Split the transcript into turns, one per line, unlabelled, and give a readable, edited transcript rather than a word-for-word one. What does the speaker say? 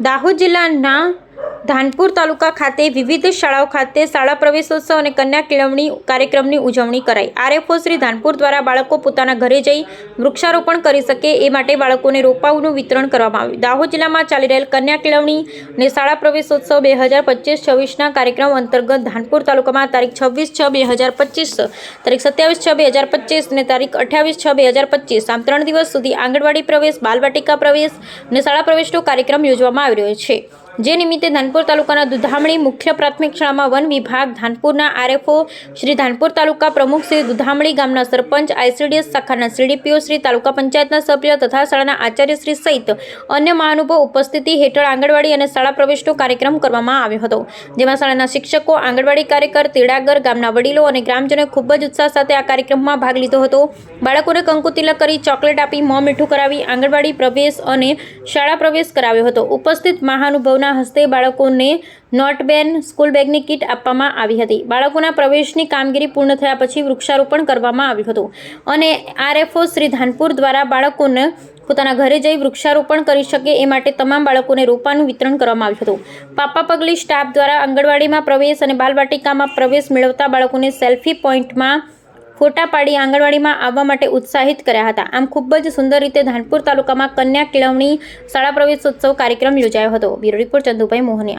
દાહોદ જિલ્લાના ધાનપુર તાલુકા ખાતે વિવિધ શાળાઓ ખાતે શાળા પ્રવેશોત્સવ અને કન્યા કેળવણી કાર્યક્રમની ઉજવણી કરાઈ। આરએફઓ શ્રી ધાનપુર દ્વારા બાળકો પોતાના ઘરે જઈ વૃક્ષારોપણ કરી શકે એ માટે બાળકોને રોપાઓનું વિતરણ કરવામાં આવ્યું। દાહોદ જિલ્લામાં ચાલી રહેલ કન્યા કેળવણી અને શાળા પ્રવેશોત્સવ 2025-26ના કાર્યક્રમ અંતર્ગત ધાનપુર તાલુકામાં તારીખ 26/6/2025, તારીખ 27/6/2025 અને તારીખ 28/6/2025 આમ 3 દિવસ સુધી આંગણવાડી પ્રવેશ, બાલવાટિકા પ્રવેશ અને શાળા પ્રવેશનો કાર્યક્રમ યોજવામાં આવી રહ્યો છે। જે નિમિત્તે ધાનપુર તાલુકાના દુધામણી મુખ્ય પ્રાથમિક શાળામાં વન વિભાગ, ધાનપુરના આરએફઓ શ્રી, ધાનપુર તાલુકા પ્રમુખ શ્રી, દુધામણી ગામના સરપંચ, આઈસીડીએસ શાખાના સીડીપીઓ શ્રી, તાલુકા પંચાયતના સભ્ય તથા શાળાના આચાર્ય શ્રી સહિત અન્ય મહાનુભાવ ઉપસ્થિતિ હેઠળ આંગણવાડી અને શાળા પ્રવેશનો કાર્યક્રમ કરવામાં આવ્યો હતો। જેમાં શાળાના શિક્ષકો, આંગણવાડી કાર્યકર, તેડાગર, ગામના વડીલો અને ગ્રામજનોએ ખૂબ જ ઉત્સાહ સાથે આ કાર્યક્રમમાં ભાગ લીધો હતો। બાળકોને કંકુ તિલક કરી, ચોકલેટ આપી, મોં મીઠું કરાવી આંગણવાડી પ્રવેશ અને શાળા પ્રવેશ કરાવ્યો હતો। ઉપસ્થિત મહાનુભાવના હસ્તે બાળકોને નોટબેન, સ્કૂલ બેગની કીટ આપવામાં આવી હતી। બાળકોના પ્રવેશની કામગીરી પૂર્ણ થયા પછી વૃક્ષારોપણ કરવામાં આવ્યું હતું અને આરએફઓ શ્રી ધાનપુર દ્વારા બાળકોને પોતાના ઘરે જઈ વૃક્ષારોપણ કરી શકે એ માટે તમામ બાળકોને રોપાનું વિતરણ કરવામાં આવ્યું હતું। પાપા પગલી સ્ટાફ દ્વારા આંગણવાડીમાં પ્રવેશ અને બાલવાટિકામાં પ્રવેશ મેળવતા બાળકોને સેલ્ફી પોઈન્ટમાં ફોટા પાડી આંગણવાડીમાં આવવા માટે ઉત્સાહિત કર્યા હતા। આમ ખૂબ જ સુંદર રીતે ધાનપુર તાલુકામાં કન્યા કેળવણી શાળા પ્રવેશોત્સવ કાર્યક્રમ યોજાયો હતો। Bureau report Chandubhai Mohaniya.